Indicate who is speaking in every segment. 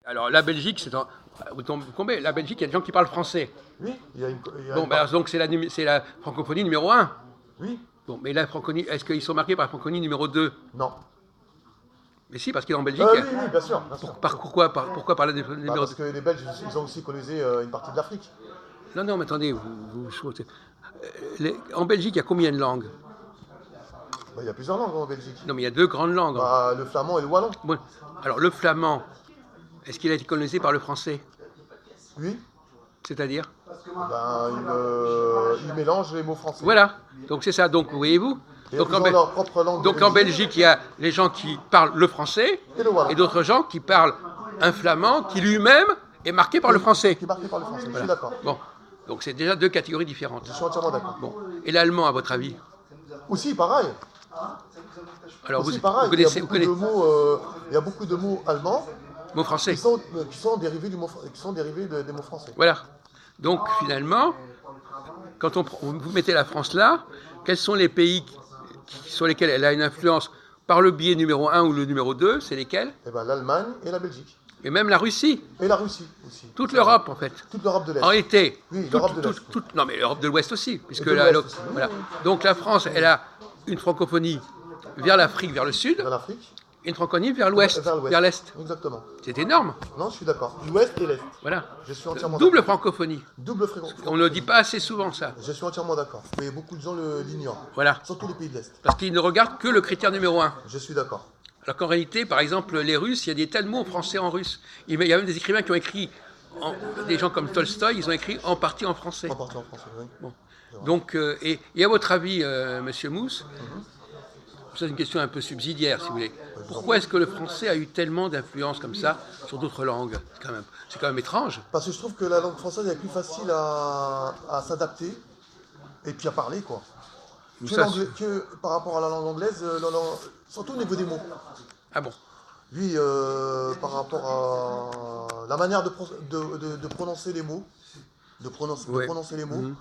Speaker 1: Alors la Belgique, vous tombez, la Belgique, il y a des gens qui parlent français.
Speaker 2: Oui,
Speaker 1: Bon, ben, donc c'est la francophonie numéro 1.
Speaker 2: Oui.
Speaker 1: Bon, mais la francophonie, est-ce qu'ils sont marqués par la francophonie numéro 2?
Speaker 2: Non.
Speaker 1: Mais si, parce qu'en Belgique...
Speaker 2: Oui, oui, bien sûr. Bien sûr.
Speaker 1: Pourquoi parler des numéros 2?
Speaker 2: Parce que les Belges, ils ont aussi colonisé une partie de l'Afrique.
Speaker 1: Non, non, mais attendez, en Belgique, il y a combien de langues?
Speaker 2: Il y a plusieurs langues en Belgique.
Speaker 1: Non, mais il y a deux grandes langues.
Speaker 2: Le flamand et le wallon.
Speaker 1: Bon, alors le flamand, est-ce qu'il a été colonisé par le français?
Speaker 2: Oui.
Speaker 1: C'est-à-dire?
Speaker 2: Il mélange les mots français.
Speaker 1: Voilà, donc c'est ça. Donc, voyez-vous,
Speaker 2: donc leur propre langue.
Speaker 1: Donc en Belgique, il y a les gens qui parlent le français et d'autres gens qui parlent un flamand qui lui-même est marqué par le français.
Speaker 2: Qui est marqué par le français, voilà. Je suis d'accord.
Speaker 1: Bon, donc c'est déjà deux catégories différentes.
Speaker 2: Je suis entièrement d'accord.
Speaker 1: Bon. Et l'allemand, à votre avis?
Speaker 2: Aussi, pareil.
Speaker 1: Alors
Speaker 2: aussi, pareil. Il y a beaucoup de mots allemands
Speaker 1: mots français.
Speaker 2: Qui sont dérivés des mots français.
Speaker 1: Voilà. Donc finalement, quand vous mettez la France là, quels sont les pays sur lesquels elle a une influence par le biais numéro 1 ou le numéro 2? C'est lesquels?
Speaker 2: Eh ben, l'Allemagne et la Belgique.
Speaker 1: Et même la Russie.
Speaker 2: Et la Russie aussi.
Speaker 1: Toute l'Europe, en fait.
Speaker 2: Toute l'Europe de l'Est.
Speaker 1: En réalité.
Speaker 2: Oui, l'Europe de l'Est.
Speaker 1: Non, mais l'Europe de l'Ouest aussi. Puisque
Speaker 2: voilà.
Speaker 1: Donc la France, elle a une francophonie vers l'Afrique, vers le sud.
Speaker 2: Vers l'Afrique.
Speaker 1: Et une francophonie vers l'Ouest, vers l'Est.
Speaker 2: Exactement.
Speaker 1: C'est énorme.
Speaker 2: Non, je suis d'accord. L'Ouest et l'Est.
Speaker 1: Voilà.
Speaker 2: Je suis entièrement
Speaker 1: double francophonie.
Speaker 2: Double francophonie.
Speaker 1: On ne le dit pas assez souvent, ça.
Speaker 2: Je suis entièrement d'accord. Mais beaucoup de gens l'ignorent.
Speaker 1: Voilà.
Speaker 2: Surtout les pays de l'Est.
Speaker 1: Parce qu'ils ne regardent que le critère numéro 1.
Speaker 2: Je suis d'accord.
Speaker 1: Alors qu'en réalité, par exemple, les Russes, il y a des tas de mots en français en russe. Il y a même des écrivains qui ont écrit, des gens comme Tolstoï, ils ont écrit en partie en français.
Speaker 2: En partie en français, oui.
Speaker 1: Bon. Donc, et à votre avis, Monsieur Mousse, c'est une question un peu subsidiaire, si vous voulez. Pourquoi est-ce que le français a eu tellement d'influence comme ça sur d'autres langues? C'est quand même étrange.
Speaker 2: Parce que je trouve que la langue française est plus facile à s'adapter et puis à parler, quoi. Que par rapport à la langue anglaise, surtout au niveau des mots.
Speaker 1: Ah bon?
Speaker 2: Oui, par rapport à la manière de prononcer les mots, prononcer les mots.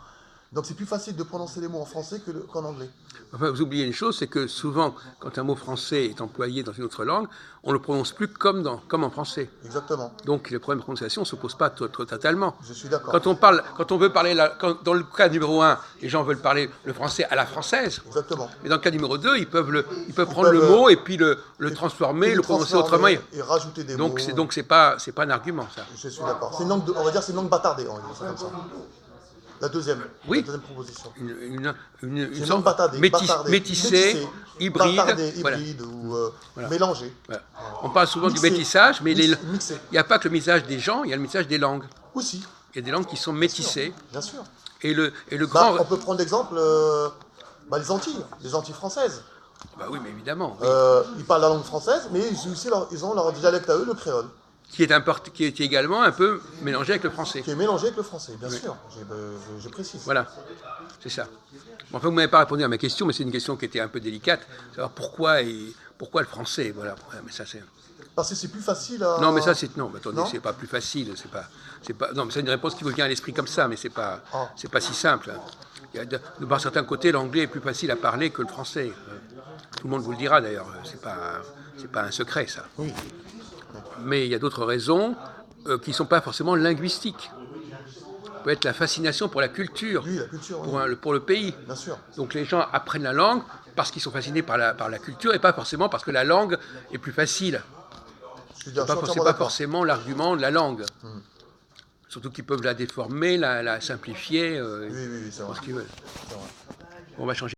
Speaker 2: Donc c'est plus facile de prononcer les mots en français qu'en anglais.
Speaker 1: Enfin, vous oubliez une chose, c'est que souvent, quand un mot français est employé dans une autre langue, on ne le prononce plus comme en français.
Speaker 2: Exactement.
Speaker 1: Donc le problème de prononciation ne se pose pas totalement.
Speaker 2: Je suis d'accord.
Speaker 1: Quand on veut parler, dans le cas numéro 1, les gens veulent parler le français à la française.
Speaker 2: Exactement.
Speaker 1: Mais dans le cas numéro 2, ils peuvent prendre le mot et puis le transformer, le prononcer autrement.
Speaker 2: Et rajouter des mots.
Speaker 1: Donc c'est pas un argument, ça.
Speaker 2: Je suis d'accord. On va dire c'est une langue bâtardée, on va dire ça comme ça. La deuxième proposition.
Speaker 1: Une sorte métissée, hybride
Speaker 2: ou mélangée.
Speaker 1: Voilà. On parle souvent du métissage, mais il n'y a pas que le métissage des gens, il y a le métissage des langues.
Speaker 2: Aussi.
Speaker 1: Il y a des langues qui sont métissées.
Speaker 2: Bien sûr.
Speaker 1: Et le grand...
Speaker 2: On peut prendre l'exemple les Antilles françaises.
Speaker 1: Bah oui, mais évidemment. Oui.
Speaker 2: Ils parlent la langue française, mais ils ont leur dialecte à eux, le créole.
Speaker 1: Qui est également un peu mélangé avec le français.
Speaker 2: Qui est mélangé avec le français, bien sûr, je précise.
Speaker 1: Voilà, c'est ça. Bon, enfin, vous ne m'avez pas répondu à ma question, mais c'est une question qui était un peu délicate. Savoir pourquoi le français, voilà. Mais ça, c'est...
Speaker 2: Parce que c'est plus facile à...
Speaker 1: Non, mais ça, c'est... Non, mais attendez, c'est pas plus facile, Non, mais c'est une réponse qui vous vient à l'esprit comme ça, mais c'est pas si simple. Par certains côtés, l'anglais est plus facile à parler que le français. Tout le monde vous le dira, d'ailleurs. C'est pas un secret, ça.
Speaker 2: Oui.
Speaker 1: Mais il y a d'autres raisons qui ne sont pas forcément linguistiques. Ça peut être la fascination pour la culture,
Speaker 2: oui, la culture
Speaker 1: pour le pays.
Speaker 2: Bien sûr.
Speaker 1: Donc les gens apprennent la langue parce qu'ils sont fascinés par la culture et pas forcément parce que la langue est plus facile. Ce n'est pas forcément l'argument de la langue. Surtout qu'ils peuvent la déformer, la simplifier,
Speaker 2: oui, c'est vrai.
Speaker 1: ce qu'ils veulent. On va changer.